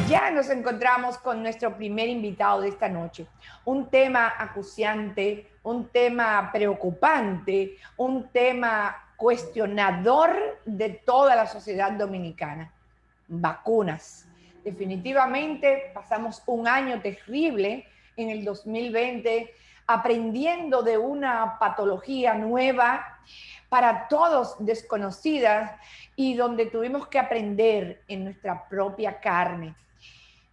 Ya nos encontramos con nuestro primer invitado de esta noche. Un tema acuciante, un tema preocupante, un tema cuestionador de toda la sociedad dominicana. Vacunas. Definitivamente pasamos un año terrible en el 2020 aprendiendo de una patología nueva para todos desconocida y donde tuvimos que aprender en nuestra propia carne.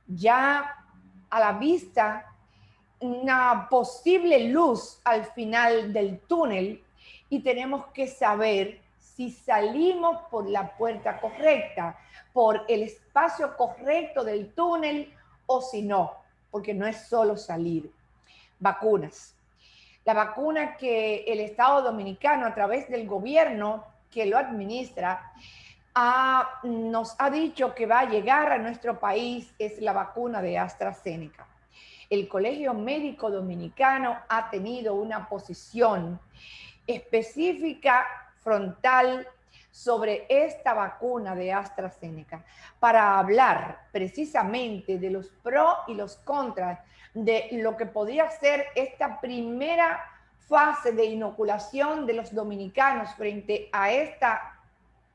Ya a la vista una posible luz al final del túnel y tenemos que saber si salimos por la puerta correcta, por el espacio correcto del túnel o si no, porque no es solo salir. Vacunas. La vacuna que el Estado Dominicano, a través del gobierno que lo administra, nos ha dicho que va a llegar a nuestro país es la vacuna de AstraZeneca. El Colegio Médico Dominicano ha tenido una posición específica, frontal, sobre esta vacuna de AstraZeneca para hablar precisamente de los pros y los contras de lo que podría ser esta primera fase de inoculación de los dominicanos frente a esta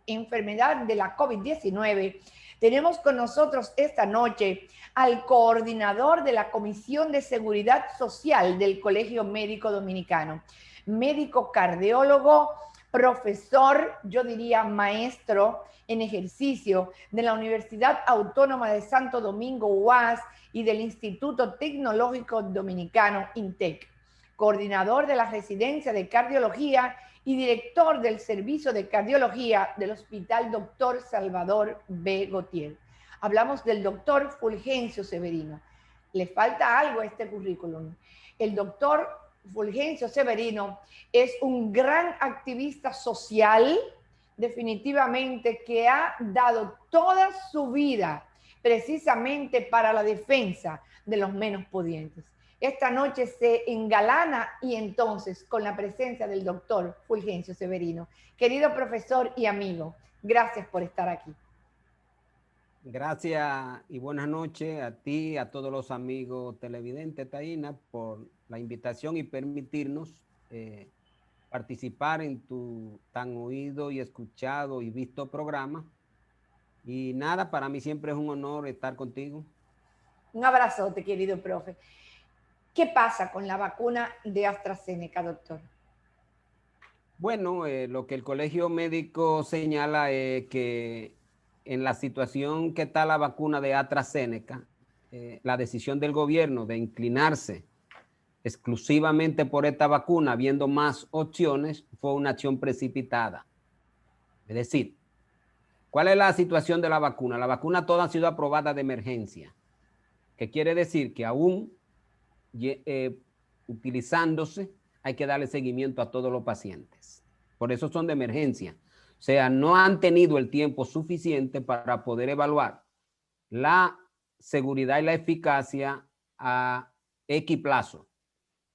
enfermedad de la COVID-19. Tenemos con nosotros esta noche al coordinador de la Comisión de Seguridad Social del Colegio Médico Dominicano, médico cardiólogo, profesor, yo diría maestro en ejercicio de la Universidad Autónoma de Santo Domingo, UAS, y del Instituto Tecnológico Dominicano, INTEC, coordinador de la Residencia de Cardiología y director del Servicio de Cardiología del Hospital Dr. Salvador B. Gautier. Hablamos del doctor Fulgencio Severino. Le falta algo a este currículum. El doctor Fulgencio Severino es un gran activista social, definitivamente, que ha dado toda su vida precisamente para la defensa de los menos pudientes. Esta noche se engalana y entonces con la presencia del doctor Fulgencio Severino. Querido profesor y amigo, gracias por estar aquí. Gracias y buenas noches a ti, a todos los amigos televidentes, Taina, por la invitación y permitirnos participar en tu tan oído y escuchado y visto programa. Y nada, para mí siempre es un honor estar contigo. Un abrazote, querido profe. ¿Qué pasa con la vacuna de AstraZeneca, doctor? Bueno, lo que el Colegio Médico señala es que en la situación que está la vacuna de AstraZeneca, la decisión del gobierno de inclinarse exclusivamente por esta vacuna, viendo más opciones, fue una acción precipitada. Es decir, ¿cuál es la situación de la vacuna? La vacuna toda ha sido aprobada de emergencia, que quiere decir que aún utilizándose hay que darle seguimiento a todos los pacientes. Por eso son de emergencia. O sea, no han tenido el tiempo suficiente para poder evaluar la seguridad y la eficacia a X plazo.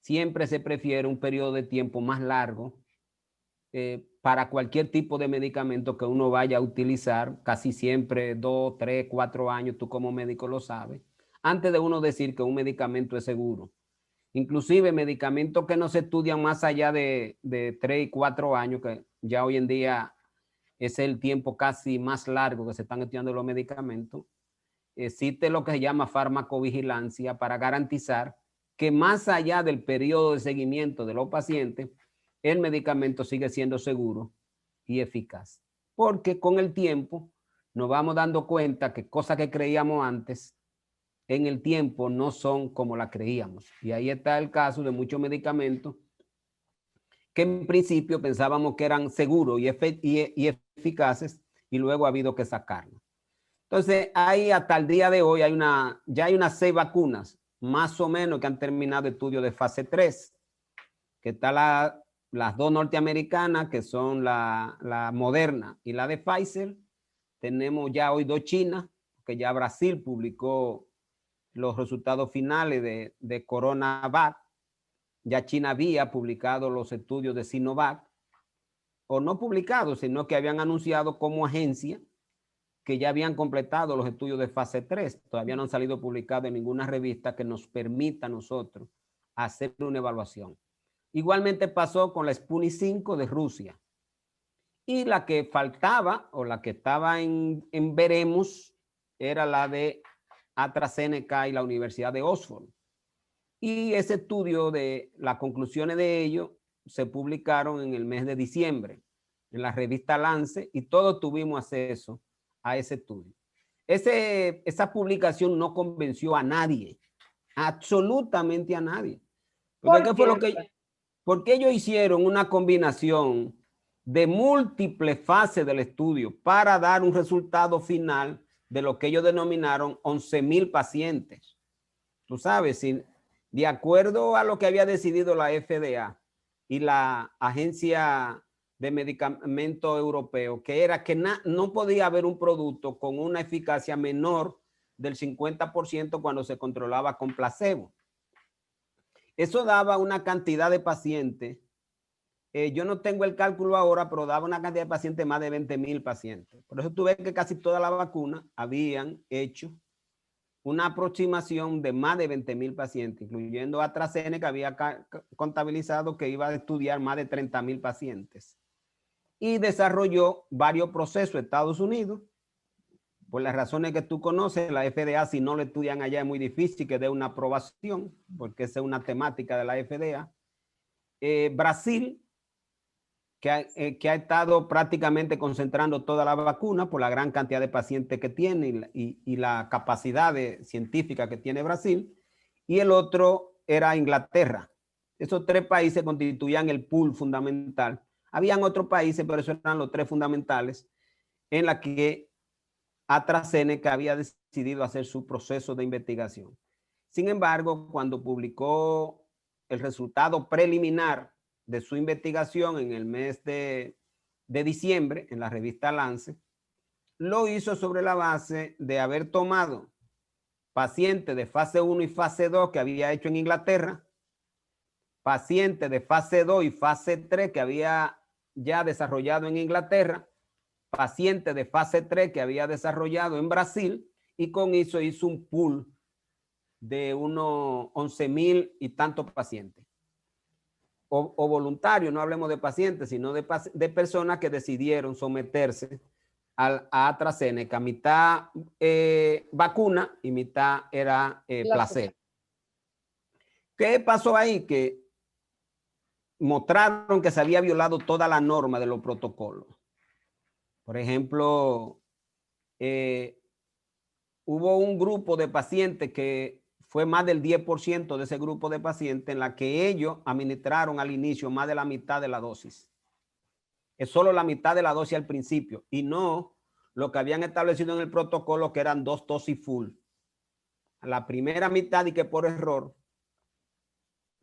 Siempre se prefiere un periodo de tiempo más largo para cualquier tipo de medicamento que uno vaya a utilizar, casi siempre 2, 3, 4 años, tú como médico lo sabes, antes de uno decir que un medicamento es seguro. Inclusive medicamentos que no se estudian más allá de 3 y 4 años, que ya hoy en día es el tiempo casi más largo que se están estudiando los medicamentos, existe lo que se llama farmacovigilancia para garantizar que más allá del periodo de seguimiento de los pacientes, el medicamento sigue siendo seguro y eficaz. Porque con el tiempo nos vamos dando cuenta que cosas que creíamos antes, en el tiempo no son como la creíamos. Y ahí está el caso de muchos medicamentos que en principio pensábamos que eran seguros y eficaces y luego ha habido que sacarlos. Entonces, ahí hasta el día de hoy ya hay unas 6 vacunas, más o menos, que han terminado estudios de fase 3, que está las 2 norteamericanas, que son la Moderna y la de Pfizer. Tenemos ya hoy 2 chinas, que ya Brasil publicó los resultados finales de CoronaVac. Ya China había publicado los estudios de Sinovac, o no publicados, sino que habían anunciado como agencia que ya habían completado los estudios de fase 3. Todavía no han salido publicados en ninguna revista que nos permita a nosotros hacer una evaluación. Igualmente pasó con la Sputnik 5 de Rusia. Y la que faltaba o la que estaba en veremos era la de AstraZeneca y la Universidad de Oxford. Y ese estudio de las conclusiones de ello se publicaron en el mes de diciembre en la revista Lance y todos tuvimos acceso a ese estudio. Esa publicación no convenció a nadie, absolutamente a nadie. Porque ¿qué fue lo que? Porque ellos hicieron una combinación de múltiples fases del estudio para dar un resultado final de lo que ellos denominaron 11,000 pacientes. Tú sabes, de acuerdo a lo que había decidido la FDA y la Agencia de Medicamento Europeo, que era que no podía haber un producto con una eficacia menor del 50% cuando se controlaba con placebo. Eso daba una cantidad de pacientes, yo no tengo el cálculo ahora, pero daba una cantidad de pacientes, más de 20,000 pacientes. Por eso tú ves que casi todas las vacunas habían hecho una aproximación de más de 20,000 pacientes, incluyendo AstraZeneca, había contabilizado que iba a estudiar más de 30,000 pacientes. Y desarrolló varios procesos en Estados Unidos, por las razones que tú conoces. La FDA, si no lo estudian allá, es muy difícil que dé una aprobación, porque esa es una temática de la FDA. Brasil, que ha estado prácticamente concentrando toda la vacuna por la gran cantidad de pacientes que tiene y la capacidad científica que tiene Brasil. Y el otro era Inglaterra. Esos tres países constituían el pool fundamental. Habían otros países, pero esos eran los tres fundamentales en la que AstraZeneca había decidido hacer su proceso de investigación. Sin embargo, cuando publicó el resultado preliminar de su investigación en el mes de diciembre en la revista Lance, lo hizo sobre la base de haber tomado pacientes de fase 1 y fase 2 que había hecho en Inglaterra, pacientes de fase 2 y fase 3 que había ya desarrollado en Inglaterra, pacientes de fase 3 que había desarrollado en Brasil, y con eso hizo un pool de unos 11,000 y tantos pacientes. O voluntarios, no hablemos de pacientes, sino de personas que decidieron someterse a AstraZeneca, mitad vacuna y mitad era placebo. ¿Qué pasó ahí? Que mostraron que se había violado toda la norma de los protocolos. Por ejemplo, hubo un grupo de pacientes que fue más del 10% de ese grupo de pacientes en la que ellos administraron al inicio más de la mitad de la dosis. Es solo la mitad de la dosis al principio y no lo que habían establecido en el protocolo, que eran 2 dosis full. La primera mitad, y que por error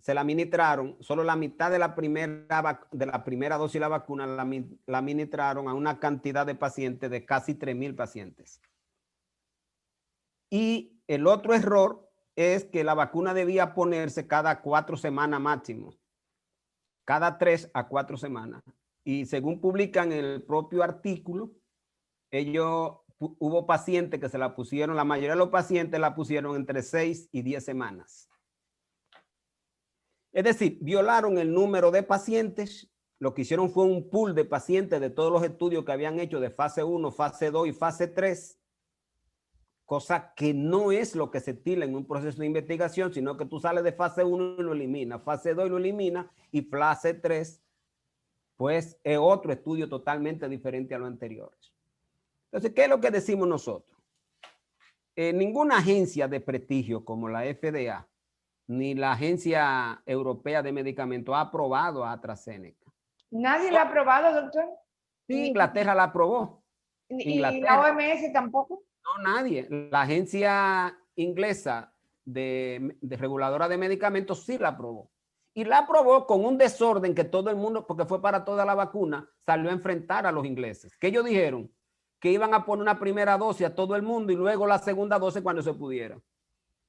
se la administraron, solo la mitad de la primera dosis de la vacuna la administraron a una cantidad de pacientes de casi 3,000 pacientes. Y el otro error es que la vacuna debía ponerse cada 4 semanas máximo, cada 3 a 4 semanas. Y según publican en el propio artículo, hubo pacientes que se la pusieron, la mayoría de los pacientes la pusieron entre 6 y 10 semanas. Es decir, violaron el número de pacientes. Lo que hicieron fue un pool de pacientes de todos los estudios que habían hecho de fase 1, fase 2 y fase 3. Cosa que no es lo que se estila en un proceso de investigación, sino que tú sales de fase 1 y lo eliminas, fase 2 y lo eliminas, y fase 3, pues es otro estudio totalmente diferente a los anteriores. Entonces, ¿qué es lo que decimos nosotros? Ninguna agencia de prestigio como la FDA, ni la Agencia Europea de Medicamentos ha aprobado a AstraZeneca. ¿Nadie la ha aprobado, doctor? Sí, Inglaterra la aprobó. ¿Y la OMS tampoco? No, nadie. La agencia inglesa de reguladora de medicamentos sí la aprobó. Y la aprobó con un desorden que todo el mundo, porque fue para toda la vacuna, salió a enfrentar a los ingleses. ¿Qué ellos dijeron? Que iban a poner una primera dosis a todo el mundo y luego la segunda dosis cuando se pudiera.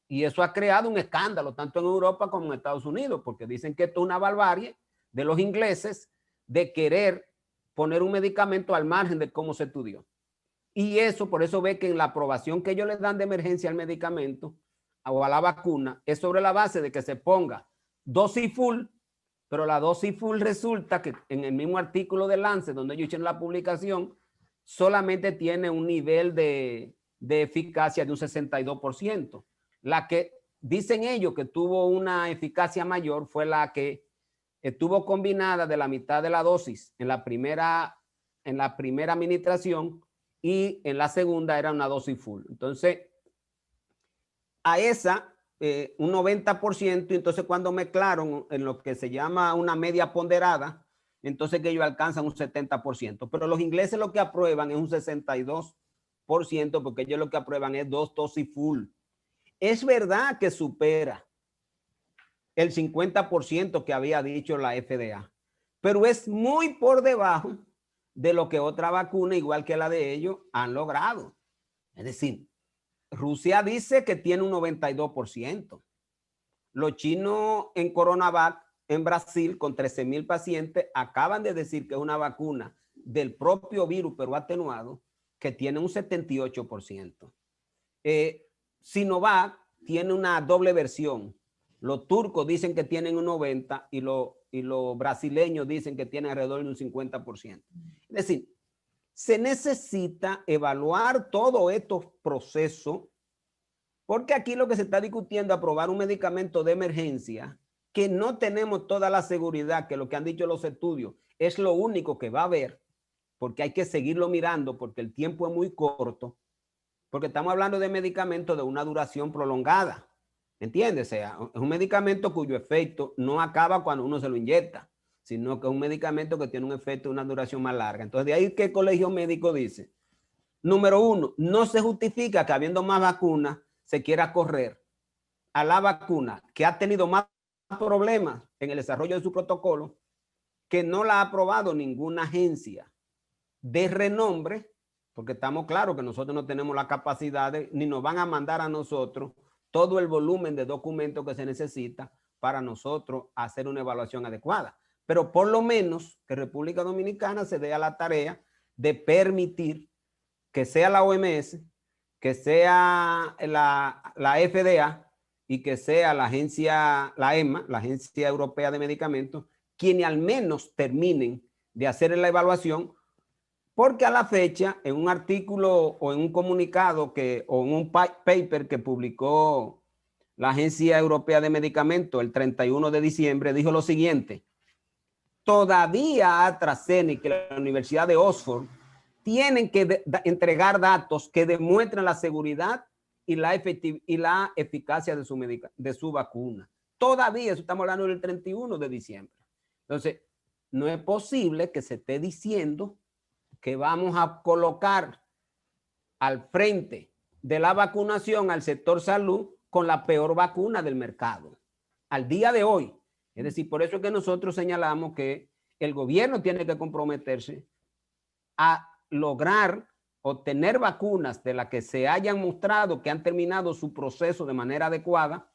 Y eso ha creado un escándalo, tanto en Europa como en Estados Unidos, porque dicen que esto es una barbarie de los ingleses de querer poner un medicamento al margen de cómo se estudió. Y eso, por eso ve que en la aprobación que ellos le dan de emergencia al medicamento o a la vacuna, es sobre la base de que se ponga dosis full, pero la dosis full resulta que en el mismo artículo de Lancet, donde ellos hicieron la publicación, solamente tiene un nivel de eficacia de un 62%. La que dicen ellos que tuvo una eficacia mayor fue la que estuvo combinada de la mitad de la dosis en la primera administración y en la segunda era una dosis full. Entonces, a esa un 90%, entonces cuando mezclaron en lo que se llama una media ponderada, entonces que ellos alcanzan un 70%. Pero los ingleses lo que aprueban es un 62%, porque ellos lo que aprueban es 2 dosis full. Es verdad que supera el 50% que había dicho la FDA, pero es muy por debajo de lo que otra vacuna, igual que la de ellos, han logrado. Es decir, Rusia dice que tiene un 92%. Los chinos en CoronaVac en Brasil, con 13,000 pacientes, acaban de decir que es una vacuna del propio virus, pero atenuado, que tiene un 78%. Sinovac tiene una doble versión. Los turcos dicen que tienen un 90% y los brasileños dicen que tienen alrededor de un 50%. Es decir, se necesita evaluar todos estos procesos, porque aquí lo que se está discutiendo es aprobar un medicamento de emergencia que no tenemos toda la seguridad que lo que han dicho los estudios es lo único que va a haber, porque hay que seguirlo mirando porque el tiempo es muy corto, porque estamos hablando de medicamentos de una duración prolongada, ¿entiendes? O sea, es un medicamento cuyo efecto no acaba cuando uno se lo inyecta, sino que es un medicamento que tiene un efecto de una duración más larga. Entonces, de ahí que el colegio médico dice, número uno, no se justifica que habiendo más vacunas se quiera correr a la vacuna que ha tenido más problemas en el desarrollo de su protocolo, que no la ha aprobado ninguna agencia de renombre, porque estamos claros que nosotros no tenemos la capacidad ni nos van a mandar a nosotros todo el volumen de documentos que se necesita para nosotros hacer una evaluación adecuada. Pero por lo menos que República Dominicana se dé a la tarea de permitir que sea la OMS, que sea la FDA y que sea la agencia, la EMA, la Agencia Europea de Medicamentos, quienes al menos terminen de hacer la evaluación, porque a la fecha, en un artículo o en un comunicado o en un paper que publicó la Agencia Europea de Medicamentos el 31 de diciembre, dijo lo siguiente: todavía AstraZeneca y la Universidad de Oxford tienen que entregar datos que demuestren la seguridad y la eficacia de su vacuna. Todavía, eso estamos hablando del 31 de diciembre. Entonces, no es posible que se esté diciendo que vamos a colocar al frente de la vacunación al sector salud con la peor vacuna del mercado al día de hoy. Es decir, por eso es que nosotros señalamos que el gobierno tiene que comprometerse a lograr obtener vacunas de las que se hayan mostrado que han terminado su proceso de manera adecuada,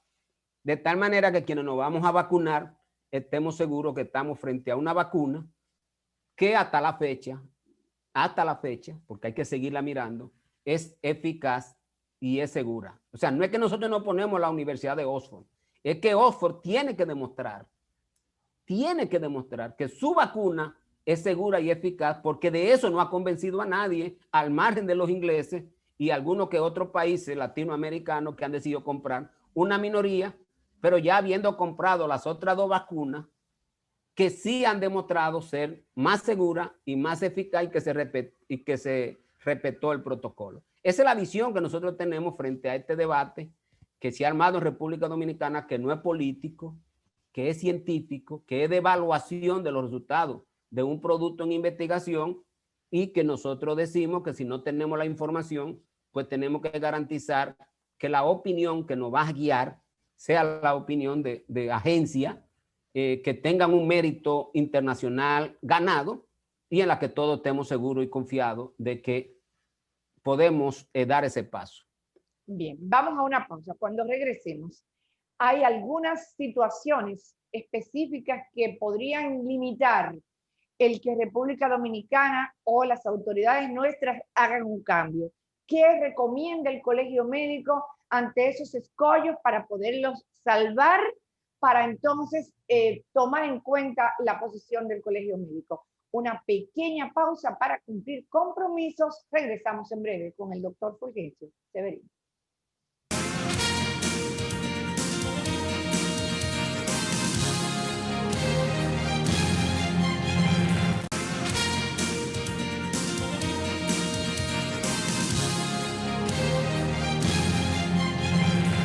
de tal manera que quienes nos vamos a vacunar estemos seguros que estamos frente a una vacuna que hasta la fecha, porque hay que seguirla mirando, es eficaz y es segura. O sea, no es que nosotros no ponemos la Universidad de Oxford, es que Oxford tiene que demostrar que su vacuna es segura y eficaz, porque de eso no ha convencido a nadie, al margen de los ingleses y algunos que otros países latinoamericanos que han decidido comprar, una minoría, pero ya habiendo comprado las otras dos vacunas, que sí han demostrado ser más seguras y más eficaz y que se respetó el protocolo. Esa es la visión que nosotros tenemos frente a este debate que se ha armado en República Dominicana, que no es político, que es científico, que es de evaluación de los resultados de un producto en investigación, y que nosotros decimos que si no tenemos la información, pues tenemos que garantizar que la opinión que nos va a guiar sea la opinión de agencia que tengan un mérito internacional ganado y en la que todos estemos seguros y confiados de que podemos dar ese paso. Bien, vamos a una pausa. Cuando regresemos, hay algunas situaciones específicas que podrían limitar el que República Dominicana o las autoridades nuestras hagan un cambio. ¿Qué recomienda el Colegio Médico ante esos escollos para poderlos salvar, para entonces tomar en cuenta la posición del Colegio Médico? Una pequeña pausa para cumplir compromisos. Regresamos en breve con el doctor Fulgencio Severino.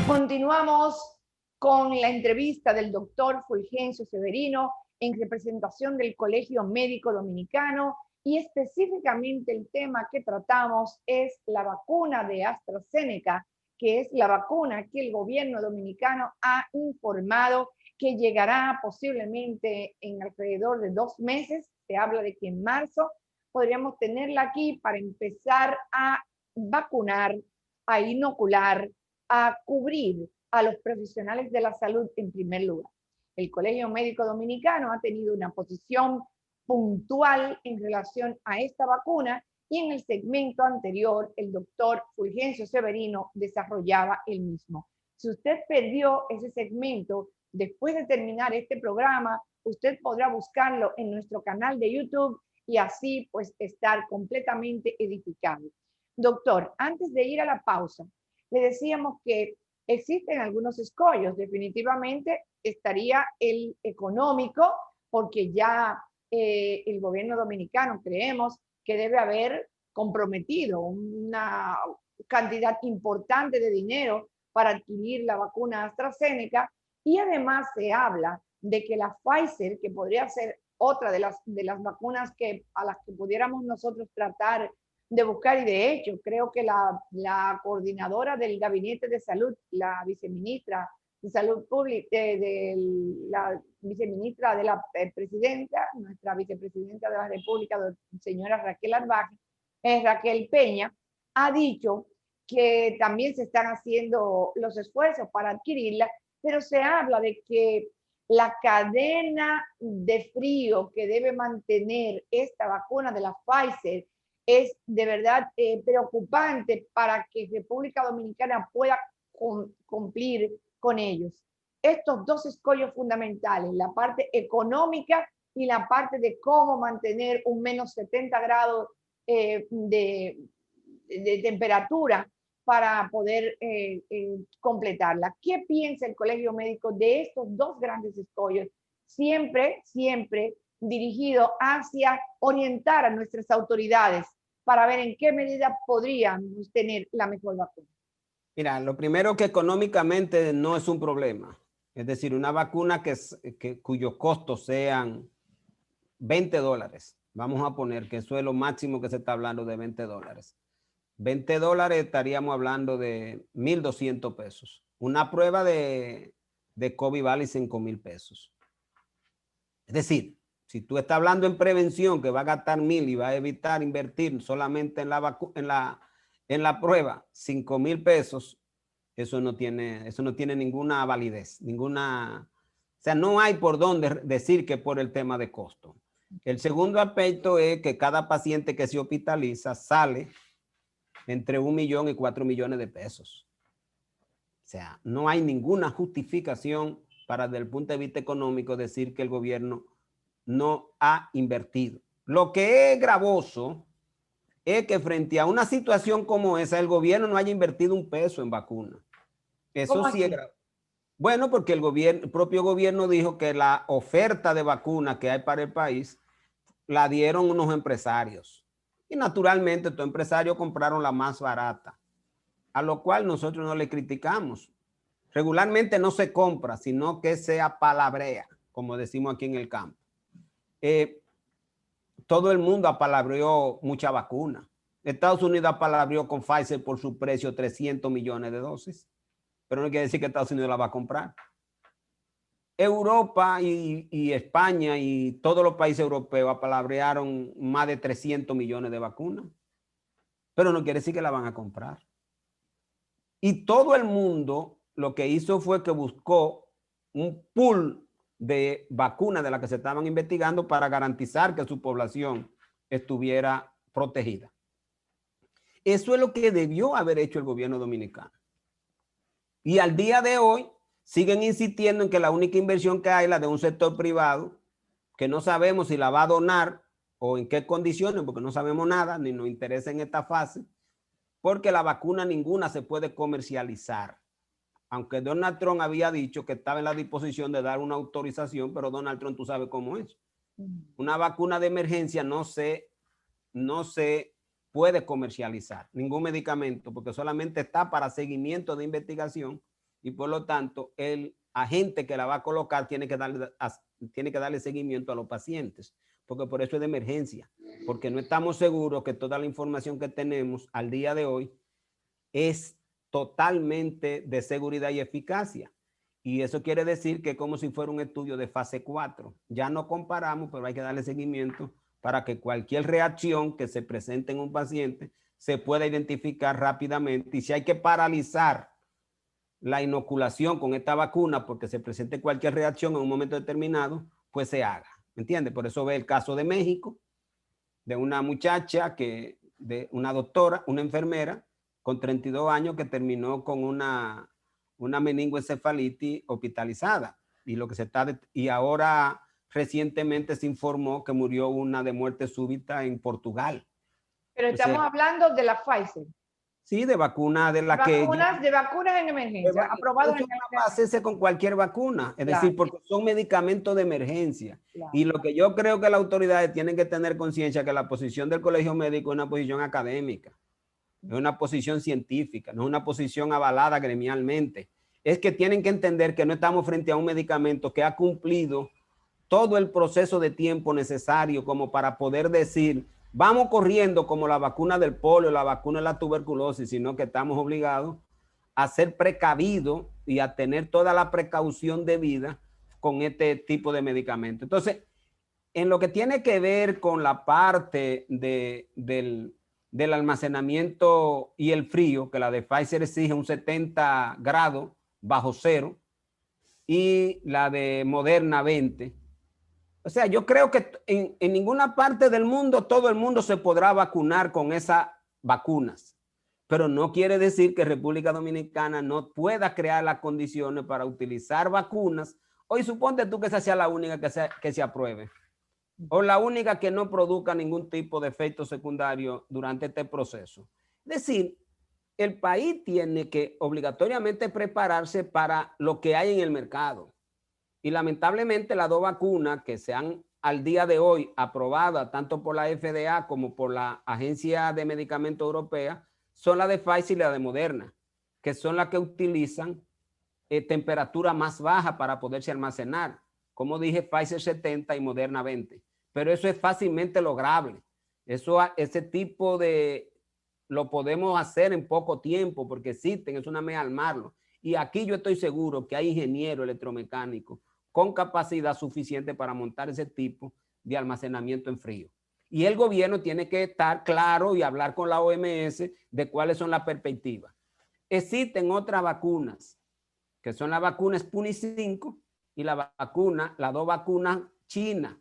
Continuamos con la entrevista del doctor Fulgencio Severino en representación del Colegio Médico Dominicano, y específicamente el tema que tratamos es la vacuna de AstraZeneca, que es la vacuna que el gobierno dominicano ha informado que llegará posiblemente en alrededor de 2 meses. Se habla de que en marzo podríamos tenerla aquí para empezar a vacunar, a inocular, a cubrir a los profesionales de la salud en primer lugar. El Colegio Médico Dominicano ha tenido una posición puntual en relación a esta vacuna, y en el segmento anterior el doctor Fulgencio Severino desarrollaba el mismo. Si usted perdió ese segmento, después de terminar este programa, usted podrá buscarlo en nuestro canal de YouTube y así pues estar completamente edificado. Doctor, antes de ir a la pausa, le decíamos que existen algunos escollos. Definitivamente estaría el económico, porque ya el gobierno dominicano creemos que debe haber comprometido una cantidad importante de dinero para adquirir la vacuna AstraZeneca, y además se habla de que la Pfizer, que podría ser otra de las vacunas a las que pudiéramos nosotros tratar de buscar, y de hecho creo que la coordinadora del Gabinete de Salud, la viceministra de Salud Pública, la viceministra de la presidenta, nuestra vicepresidenta de la República, señora Raquel Peña, ha dicho que también se están haciendo los esfuerzos para adquirirla, pero se habla de que la cadena de frío que debe mantener esta vacuna de la Pfizer es de verdad preocupante para que República Dominicana pueda cumplir con ellos. Estos dos escollos fundamentales, la parte económica y la parte de cómo mantener un menos 70 grados de temperatura para poder completarla. ¿Qué piensa el Colegio Médico de estos dos grandes escollos? Siempre dirigido hacia orientar a nuestras autoridades para ver en qué medida podríamos tener la mejor vacuna. Mira, lo primero, que económicamente no es un problema. Es decir, una vacuna cuyos costos sean $20. Vamos a poner que eso es lo máximo que se está hablando, de $20. $20 estaríamos hablando de 1,200 pesos. Una prueba de COVID vale 5,000 pesos. Es decir, si tú estás hablando en prevención, que va a gastar 1,000 y va a evitar invertir solamente en la prueba 5,000 pesos, eso no tiene ninguna validez, o sea, no hay por dónde decir que por el tema de costo. El segundo aspecto es que cada paciente que se hospitaliza sale entre 1 millón y 4 millones de pesos. O sea, no hay ninguna justificación para, desde el punto de vista económico, decir que el gobierno no ha invertido. Lo que es gravoso es que frente a una situación como esa, el gobierno no haya invertido un peso en vacuna. Eso sí es grave. Bueno, porque el propio gobierno dijo que la oferta de vacunas que hay para el país la dieron unos empresarios. Y naturalmente estos empresarios compraron la más barata, a lo cual nosotros no le criticamos. Regularmente no se compra, sino que se apalabrea, como decimos aquí en el campo. Todo el mundo apalabreó mucha vacuna. Estados Unidos apalabreó con Pfizer por su precio 300 millones de dosis, pero no quiere decir que Estados Unidos la va a comprar. Europa y España y todos los países europeos apalabrearon más de 300 millones de vacunas, pero no quiere decir que la van a comprar. Y todo el mundo lo que hizo fue que buscó un pool de vacunas de las que se estaban investigando para garantizar que su población estuviera protegida. Eso es lo que debió haber hecho el gobierno dominicano. Y al día de hoy siguen insistiendo en que la única inversión que hay es la de un sector privado, que no sabemos si la va a donar o en qué condiciones, porque no sabemos nada, ni nos interesa en esta fase, porque la vacuna ninguna se puede comercializar. Aunque Donald Trump había dicho que estaba en la disposición de dar una autorización, pero Donald Trump, tú sabes cómo es. Una vacuna de emergencia no se puede comercializar, ningún medicamento, porque solamente está para seguimiento de investigación y por lo tanto el agente que la va a colocar tiene que darle seguimiento a los pacientes, porque por eso es de emergencia, porque no estamos seguros que toda la información que tenemos al día de hoy es totalmente de seguridad y eficacia. Y eso quiere decir que es como si fuera un estudio de fase 4. Ya no comparamos, pero hay que darle seguimiento para que cualquier reacción que se presente en un paciente se pueda identificar rápidamente. Y si hay que paralizar la inoculación con esta vacuna porque se presente cualquier reacción en un momento determinado, pues se haga. ¿Me entiendes? Por eso ve el caso de México, de una muchacha, de una doctora, una enfermera, con 32 años que terminó con una meningoencefalitis hospitalizada. Y ahora recientemente se informó que murió una de muerte súbita en Portugal. Pero estamos hablando de la Pfizer. Sí, de vacuna de la de vacunas en emergencia, aprobados en emergencia. Hacerse con cualquier vacuna, es decir, porque son medicamentos de emergencia. Claro. Y lo que yo creo que las autoridades tienen que tener conciencia que la posición del colegio médico es una posición académica, es una posición científica, no es una posición avalada gremialmente. Es que tienen que entender que no estamos frente a un medicamento que ha cumplido todo el proceso de tiempo necesario como para poder decir, vamos corriendo como la vacuna del polio, la vacuna de la tuberculosis, sino que estamos obligados a ser precavidos y a tener toda la precaución debida con este tipo de medicamentos. Entonces, en lo que tiene que ver con la parte del almacenamiento y el frío, que la de Pfizer exige un 70 grados bajo cero y la de Moderna 20. O sea, yo creo que en ninguna parte del mundo todo el mundo se podrá vacunar con esas vacunas, pero no quiere decir que República Dominicana no pueda crear las condiciones para utilizar vacunas. Hoy suponte tú que esa sea la única que se apruebe o la única que no produzca ningún tipo de efecto secundario durante este proceso. Es decir, el país tiene que obligatoriamente prepararse para lo que hay en el mercado. Y lamentablemente las dos vacunas que se han al día de hoy aprobadas tanto por la FDA como por la Agencia de Medicamentos Europea son la de Pfizer y la de Moderna, que son las que utilizan temperatura más baja para poderse almacenar. Como dije, Pfizer 70 y Moderna 20. Pero eso es fácilmente lograble. Ese tipo de lo podemos hacer en poco tiempo porque existen, es una mera armarlo. Y aquí yo estoy seguro que hay ingenieros electromecánicos con capacidad suficiente para montar ese tipo de almacenamiento en frío. Y el gobierno tiene que estar claro y hablar con la OMS de cuáles son las perspectivas. Existen otras vacunas, que son las vacunas Sputnik 5 y las dos vacunas chinas,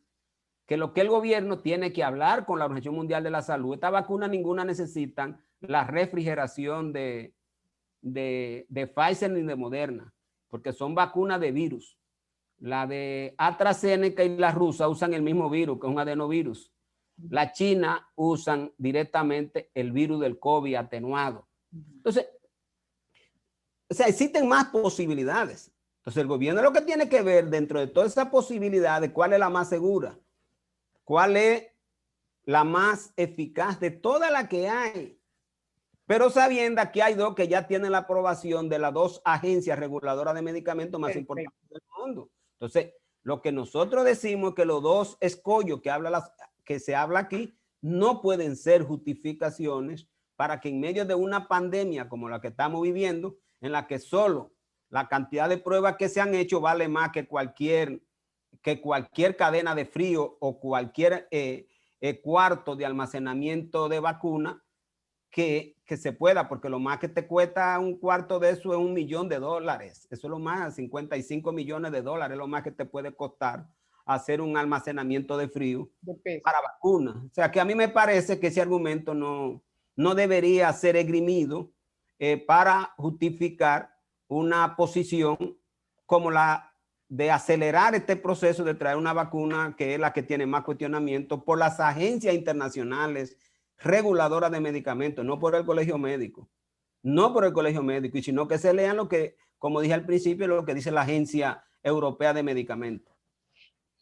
que lo que el gobierno tiene que hablar con la Organización Mundial de la Salud. Estas vacunas ninguna necesitan la refrigeración de Pfizer ni de Moderna, porque son vacunas de virus. La de AstraZeneca y la rusa usan el mismo virus, que es un adenovirus. La china usan directamente el virus del COVID atenuado. Entonces, o sea, existen más posibilidades. Entonces, el gobierno lo que tiene que ver dentro de todas esas posibilidades, cuál es la más segura, cuál es la más eficaz de todas las que hay. Pero sabiendo que hay dos que ya tienen la aprobación de las dos agencias reguladoras de medicamentos más importantes del mundo. Entonces, lo que nosotros decimos es que los dos escollos que se habla aquí no pueden ser justificaciones para que en medio de una pandemia como la que estamos viviendo, en la que solo la cantidad de pruebas que se han hecho vale más que cualquier cadena de frío o cualquier cuarto de almacenamiento de vacuna, que se pueda, porque lo más que te cuesta un cuarto de eso es $1 millón. Eso es lo más, $55 millones, lo más que te puede costar hacer un almacenamiento de frío para vacunas. O sea, que a mí me parece que ese argumento no debería ser esgrimido para justificar una posición como la de acelerar este proceso de traer una vacuna que es la que tiene más cuestionamiento por las agencias internacionales reguladoras de medicamentos, no por el colegio médico, y sino que se lean lo que, como dije al principio, lo que dice la Agencia Europea de Medicamentos.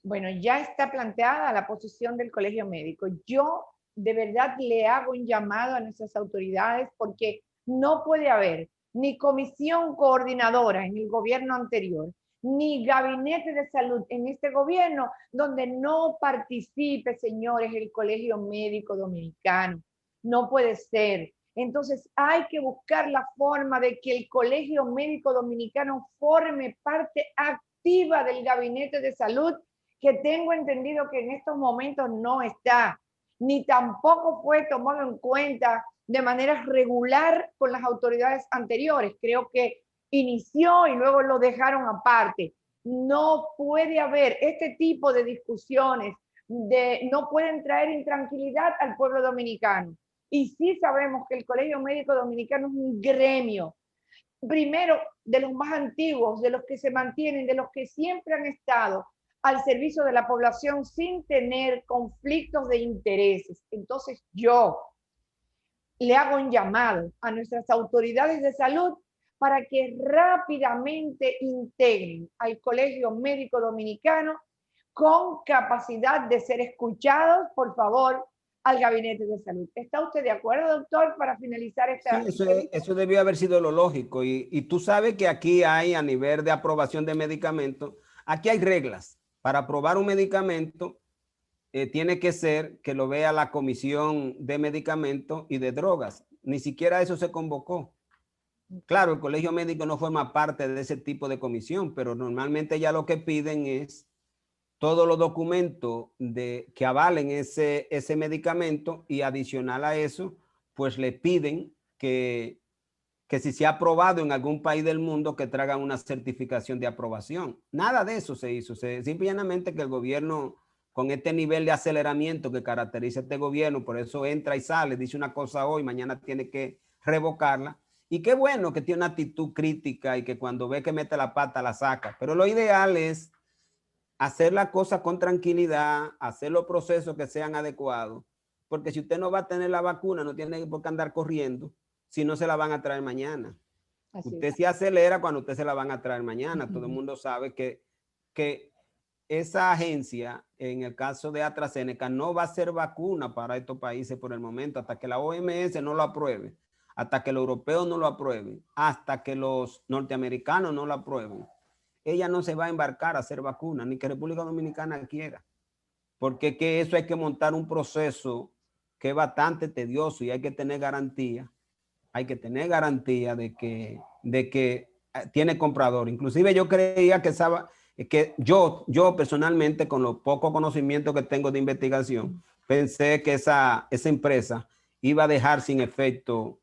Bueno, ya está planteada la posición del colegio médico. Yo de verdad le hago un llamado a nuestras autoridades porque no puede haber ni comisión coordinadora en el gobierno anterior, ni gabinete de salud en este gobierno donde no participe, señores, el Colegio Médico Dominicano. No puede ser. Entonces hay que buscar la forma de que el Colegio Médico Dominicano forme parte activa del gabinete de salud, que tengo entendido que en estos momentos no está, ni tampoco fue tomado en cuenta de manera regular con las autoridades anteriores. Creo que inició y luego lo dejaron aparte. No puede haber este tipo de discusiones, no pueden traer intranquilidad al pueblo dominicano. Y sí sabemos que el Colegio Médico Dominicano es un gremio, primero, de los más antiguos, de los que se mantienen, de los que siempre han estado al servicio de la población sin tener conflictos de intereses. Entonces yo le hago un llamado a nuestras autoridades de salud para que rápidamente integren al Colegio Médico Dominicano con capacidad de ser escuchados, por favor, al Gabinete de Salud. ¿Está usted de acuerdo, doctor, para finalizar esta? Sí, eso debió haber sido lo lógico. Y tú sabes que aquí hay, a nivel de aprobación de medicamentos, aquí hay reglas. Para aprobar un medicamento, tiene que ser que lo vea la Comisión de Medicamentos y de Drogas. Ni siquiera eso se convocó. Claro, el colegio médico no forma parte de ese tipo de comisión, pero normalmente ya lo que piden es todos los documentos que avalen ese medicamento, y adicional a eso, pues le piden que si se ha aprobado en algún país del mundo, que traigan una certificación de aprobación. Nada de eso se hizo. Simplemente que el gobierno, con este nivel de aceleramiento que caracteriza este gobierno, por eso entra y sale, dice una cosa hoy, mañana tiene que revocarla. Y qué bueno que tiene una actitud crítica y que cuando ve que mete la pata la saca. Pero lo ideal es hacer la cosa con tranquilidad, hacer los procesos que sean adecuados, porque si usted no va a tener la vacuna, no tiene por qué andar corriendo, si no se la van a traer mañana. Así usted se acelera cuando usted se la van a traer mañana. Todo el mundo sabe que esa agencia, en el caso de AstraZeneca, no va a ser vacuna para estos países por el momento, hasta que la OMS no lo apruebe, hasta que los europeos no lo aprueben, hasta que los norteamericanos no lo aprueben. Ella no se va a embarcar a hacer vacuna, ni que República Dominicana quiera, porque que eso hay que montar un proceso que es bastante tedioso y hay que tener garantía. Hay que tener garantía de que tiene comprador. Inclusive yo creía que yo personalmente, con los pocos conocimientos que tengo de investigación, pensé que esa empresa iba a dejar sin efecto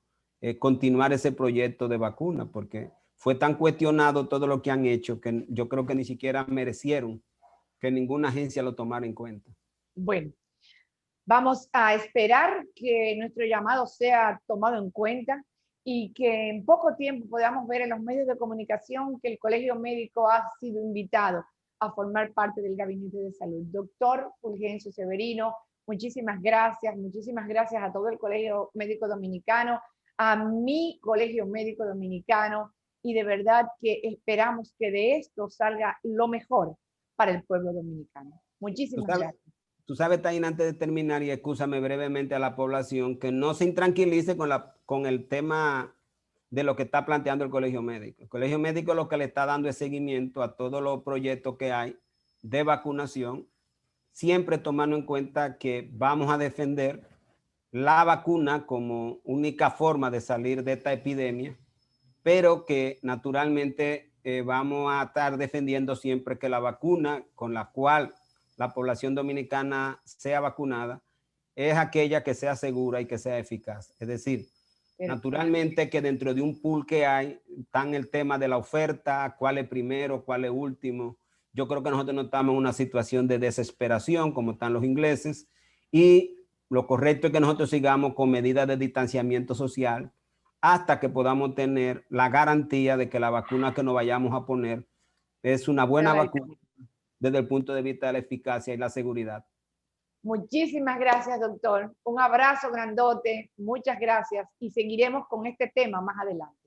continuar ese proyecto de vacuna, porque fue tan cuestionado todo lo que han hecho que yo creo que ni siquiera merecieron que ninguna agencia lo tomara en cuenta. Bueno, vamos a esperar que nuestro llamado sea tomado en cuenta y que en poco tiempo podamos ver en los medios de comunicación que el Colegio Médico ha sido invitado a formar parte del Gabinete de Salud. Doctor Fulgencio Severino, muchísimas gracias a todo el Colegio Médico Dominicano, a mi Colegio Médico Dominicano, y de verdad que esperamos que de esto salga lo mejor para el pueblo dominicano. Muchísimas gracias. Tú sabes, Taina, antes de terminar, y excúsame brevemente a la población, que no se intranquilice con el tema de lo que está planteando el Colegio Médico. El Colegio Médico lo que le está dando es seguimiento a todos los proyectos que hay de vacunación, siempre tomando en cuenta que vamos a defender la vacuna como única forma de salir de esta epidemia, pero que naturalmente vamos a estar defendiendo siempre que la vacuna con la cual la población dominicana sea vacunada es aquella que sea segura y que sea eficaz. Es decir, Naturalmente que dentro de un pool que hay, están el tema de la oferta, cuál es primero, cuál es último. Yo creo que nosotros no estamos en una situación de desesperación como están los ingleses, y lo correcto es que nosotros sigamos con medidas de distanciamiento social hasta que podamos tener la garantía de que la vacuna que nos vayamos a poner es una buena vacuna desde el punto de vista de la eficacia y la seguridad. Muchísimas gracias, doctor. Un abrazo grandote, muchas gracias y seguiremos con este tema más adelante.